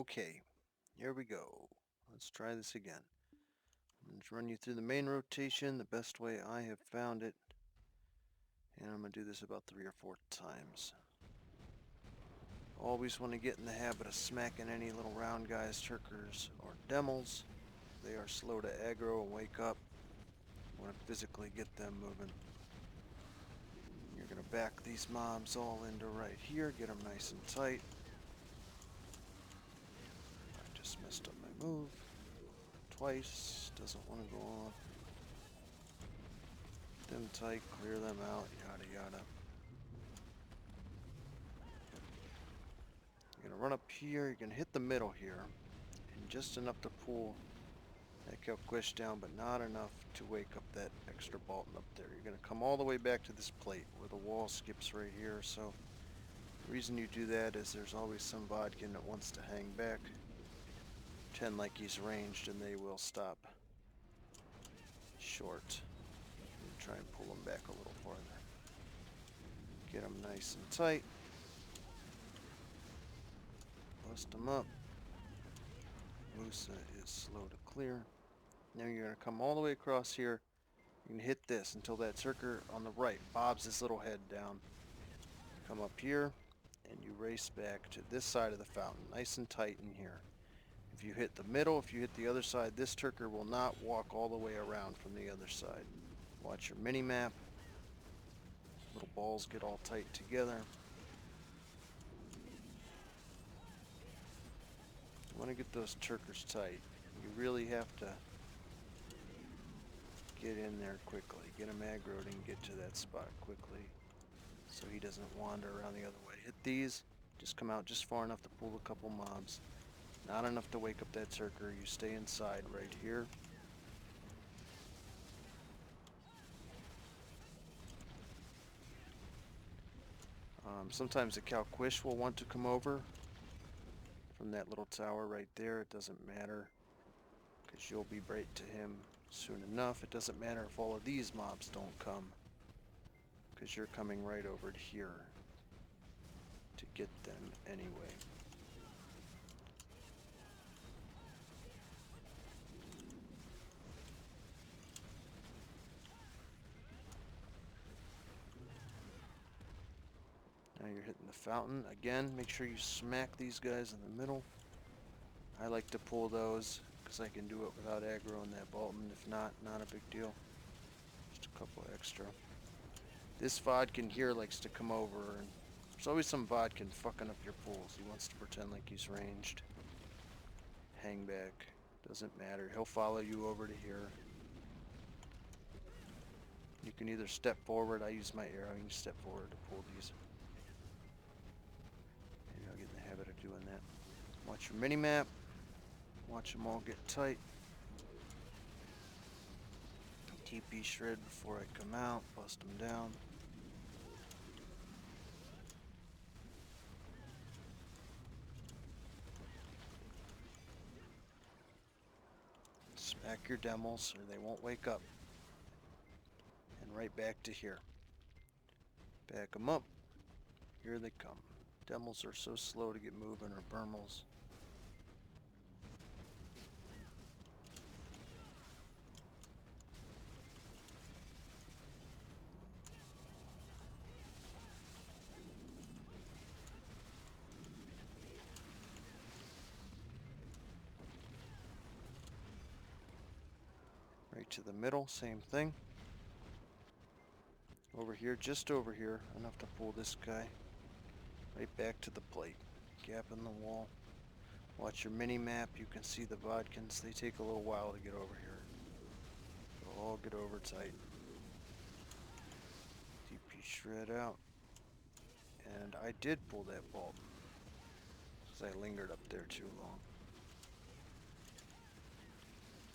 Okay, here we go. Let's try this again. I'm going to run you through the main rotation the best way I have found it. And I'm going to do this about 3 or 4 times. Always want to get in the habit of smacking any little round guys, turkers, or demels. They are slow to aggro and wake up. You want to physically get them moving. You're going to back these mobs all into right here, get them nice and tight. I just messed up my move. Twice, doesn't want to go off. Get them tight, clear them out, yada yada. You're going to run up here, you're going to hit the middle here, and just enough to pull that Kelquish down, but not enough to wake up that extra Bolton up there. You're going to come all the way back to this plate where the wall skips right here, so the reason you do that is there's always some Vodkin that wants to hang back. Pretend like he's ranged and they will stop short. And try and pull him back a little farther. Get him nice and tight. Bust him up. Musa is slow to clear. Now you're going to come all the way across here. You can hit this until that Zerker on the right bobs his little head down. Come up here, and you race back to this side of the fountain, nice and tight in here. If you hit the middle, if you hit the other side, this Turker will not walk all the way around from the other side. Watch your mini-map. Little balls get all tight together. You want to get those Turkers tight. You really have to get in there quickly. Get him aggroed and get to that spot quickly so he doesn't wander around the other way. Hit these. Just come out just far enough to pull a couple mobs. Not enough to wake up that Zerker. You stay inside right here. Sometimes the Calquish will want to come over from that little tower right there. It doesn't matter because you'll be right to him soon enough. It doesn't matter if all of these mobs don't come because you're coming right over to here to get them anyway. Now you're hitting the fountain. Again, make sure you smack these guys in the middle. I like to pull those because I can do it without aggroing that Bolton. If not, not a big deal. Just a couple extra. This Vodkin here likes to come over, and there's always some Vodkin fucking up your pulls. He wants to pretend like he's ranged. Hang back. Doesn't matter. He'll follow you over to here. You can either step forward. I use my arrow. You can step forward to pull these. Maybe I'll get in the habit of doing that. Watch your mini-map. Watch them all get tight. TP shred before I come out. Bust them down. Smack your demos or they won't wake up. And right back to here. Back them up. Here they come. Demos are so slow to get moving, or Burmels. Right to the middle, same thing. Over here, just over here, enough to pull this guy. Right back to the plate. Gap in the wall. Watch your mini-map. You can see the Vodkins. They take a little while to get over here. They'll all get over tight. DP shred out. And I did pull that bolt. Because I lingered up there too long.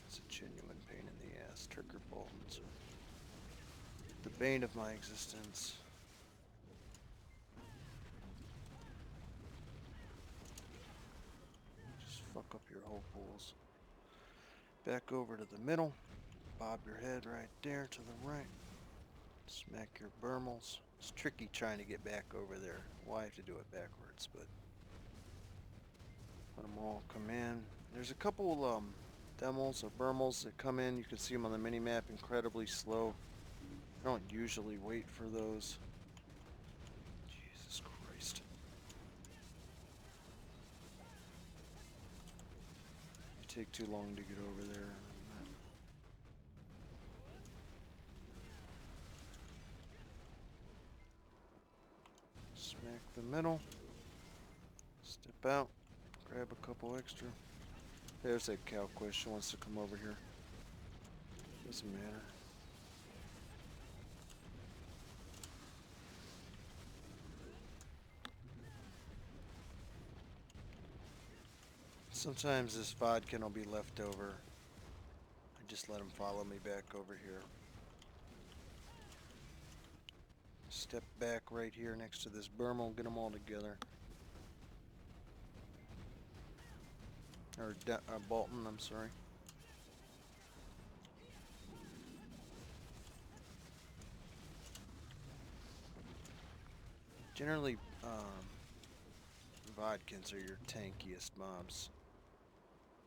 It's a genuine pain in the ass. Turker Boltons are the bane of my existence. Just fuck up your whole pools. Back over to the middle. Bob your head right there to the right. Smack your Burmels. It's tricky trying to get back over there. Well, I have to do it backwards, but Let them all come in. There's a couple demos or bermals that come in. You can see them on the mini map, incredibly slow. I don't usually wait for those. Jesus Christ. They take too long to get over there. Smack the middle. Step out. Grab a couple extra. There's that cow question wants to come over here. Doesn't matter. Sometimes this vodka will be left over. I just let him follow me back over here. Step back right here next to this bermal. Get them all together. Or Bolton, I'm sorry. Generally, Vodkins are your tankiest mobs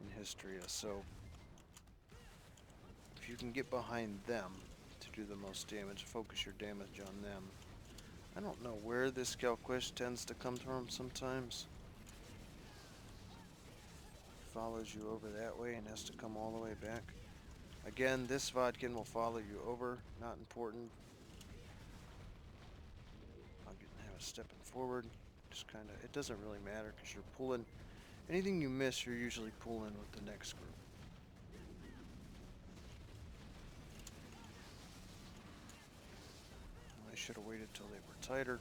in Hystria, so if you can get behind them to do the most damage, focus your damage on them. I don't know where this Galquish tends to come from sometimes. Follows you over that way and has to come all the way back. Again, this Vodkin will follow you over, not important. I'll have it stepping forward. Just kind of, it doesn't really matter because you're pulling. Anything you miss, you're usually pulling with the next group. I should have waited till they were tighter.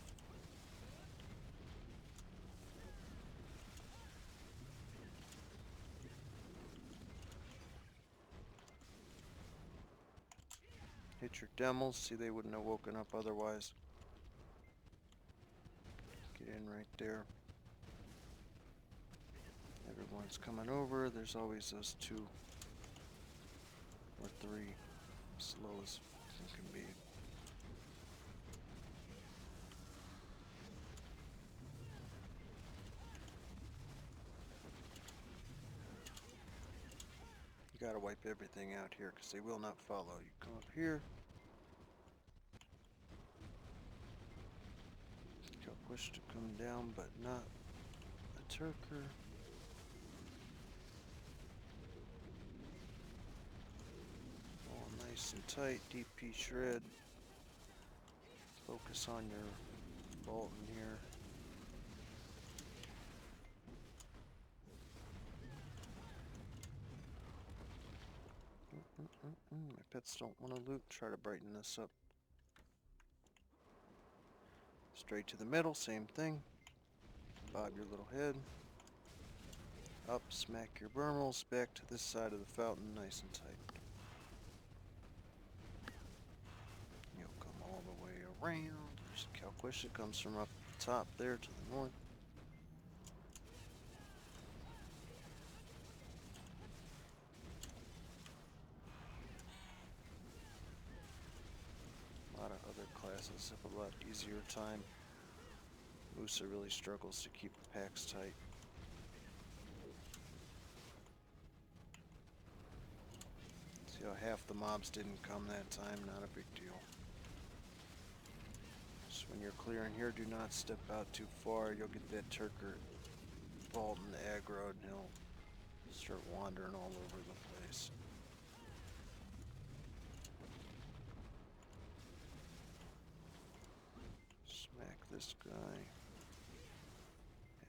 Hit your demos. See, they wouldn't have woken up otherwise. Get in right there. Everyone's coming over. There's always those 2 or 3 slow as it can be. You gotta wipe everything out here because they will not follow. You come up here. Wish to come down, but not a Turker. All nice and tight. DP shred. Focus on your Bolton here. My pets don't want to loot. Try to brighten this up. Straight to the middle, same thing. Bob your little head. Up, smack your bermals. Back to this side of the fountain, nice and tight. You'll come all the way around. There's Calquisha comes from up top there to the north. A lot of other classes have a lot easier time. Musa really struggles to keep the packs tight. See how half the mobs didn't come that time? Not a big deal. Just when you're clearing here, do not step out too far. You'll get that Turker Bolton aggroed and he'll start wandering all over the place. Smack this guy.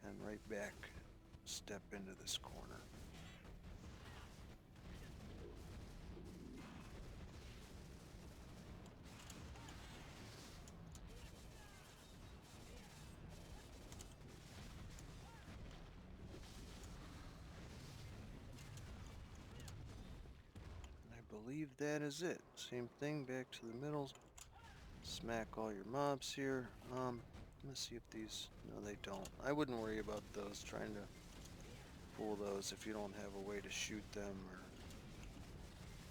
And right back, step into this corner. I believe that is it. Same thing, back to the middle. Smack all your mobs here. Let's see if these... No, they don't. I wouldn't worry about those, trying to pull those if you don't have a way to shoot them. Or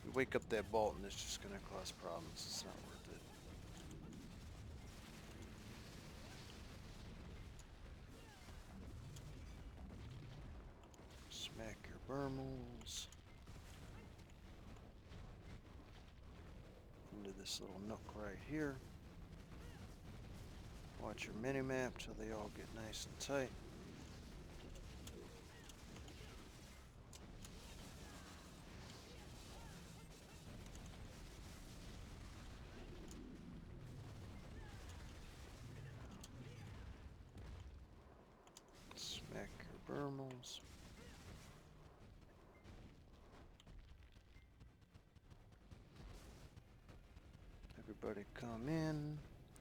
you wake up that Bolton, it's just going to cause problems. It's not worth it. Bermals into this little nook right here. Watch your mini-map till they all get nice and tight. Smack your Bermals. Everybody come in.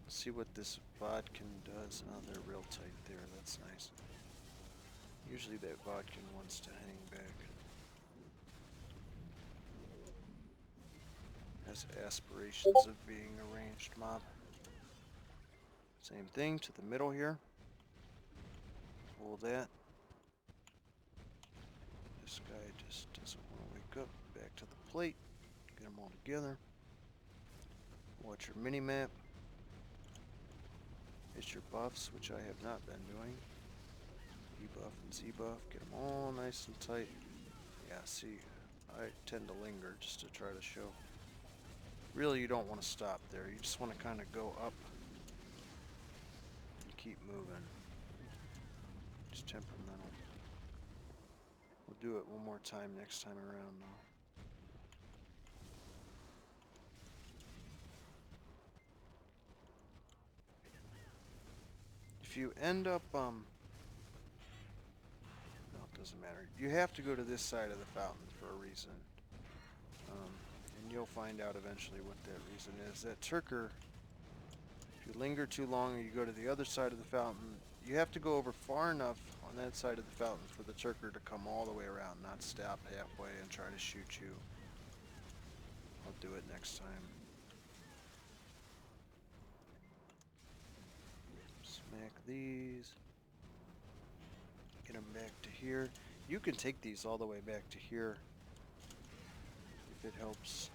See what this Vodkin does. Oh, they're real tight there. That's nice. Usually that Vodkin wants to hang back. Has aspirations of being a ranged mob. Same thing to the middle here. Pull that. This guy just doesn't want to wake up. Back to the plate. Get them all together. Watch your mini-map. Hit your buffs, which I have not been doing. E-buff and Z-buff. Get them all nice and tight. Yeah, see, I tend to linger just to try to show. Really, you don't want to stop there. You just want to kind of go up and keep moving. Just temperamental. We'll do it one more time next time around, though. If you end up, no, it doesn't matter. You have to go to this side of the fountain for a reason. And you'll find out eventually what that reason is. That Turker, if you linger too long or you go to the other side of the fountain, you have to go over far enough on that side of the fountain for the Turker to come all the way around, not stop halfway and try to shoot you. I'll do it next time. Smack these. Get them back to here. You can take these all the way back to here if it helps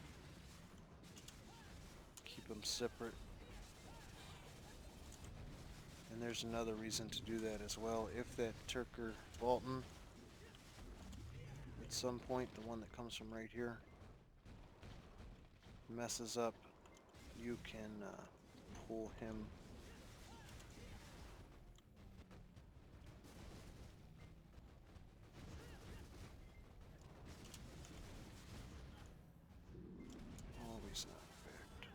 keep them separate. And there's another reason to do that as well. If that Turker Bolton, at some point, the one that comes from right here, messes up, you can pull him. Always not backed.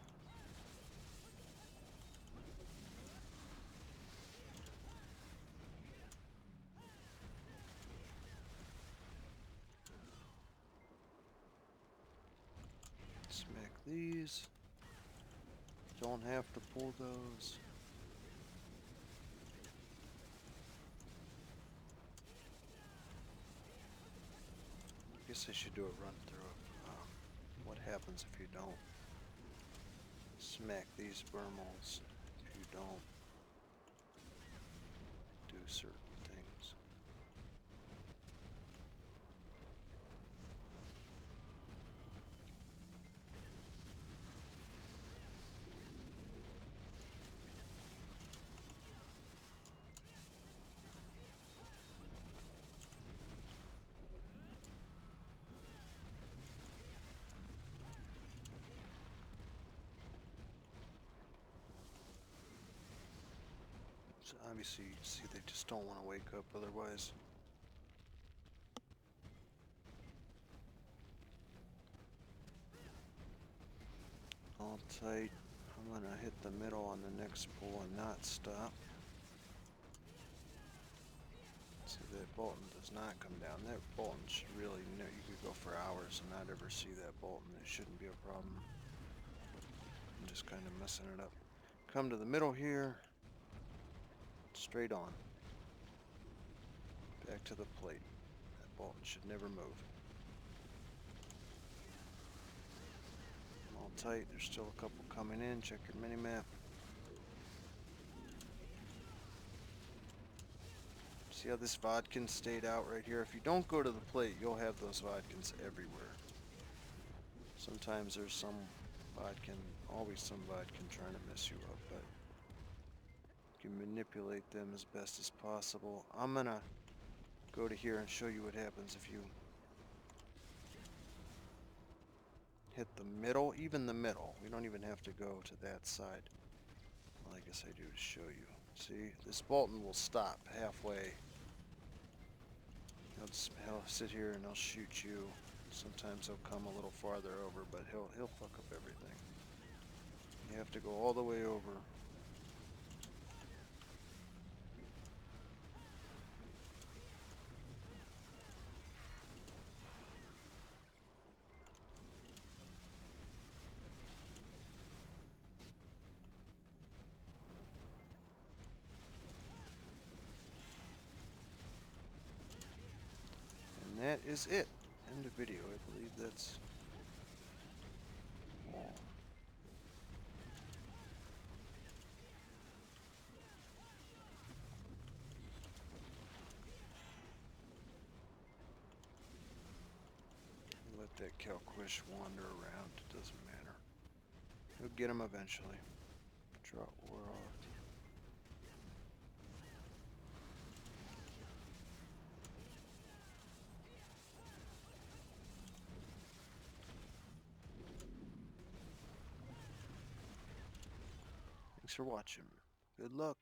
Smack these. Don't have to pull those. I guess I should do a run through of what happens if you don't. Smack these Bermals if you don't do certain things. So obviously, you see they just don't want to wake up otherwise. All tight. I'm going to hit the middle on the next pull and not stop. See, that Bolton does not come down. That Bolton should really, you know, you could go for hours and not ever see that Bolton. It shouldn't be a problem. I'm just kind of messing it up. Come to the middle here. Straight on. Back to the plate. That Bolton should never move. All tight. There's still a couple coming in. Check your mini-map. See how this Vodkin stayed out right here? If you don't go to the plate, you'll have those Vodkins everywhere. Sometimes there's some Vodkin, always some Vodkin trying to mess you up, but you can manipulate them as best as possible. I'm gonna go to here and show you what happens if you hit the middle, even the middle. We don't even have to go to that side. Well, I guess I do to show you. See, this Bolton will stop halfway. He'll sit here and he'll shoot you. Sometimes he'll come a little farther over, but he'll fuck up everything. You have to go all the way over. And that is it. End of video. I believe that's all. Let that Calquish wander around. It doesn't matter. You'll get him eventually. Drought wore off. Thanks for watching. Good luck.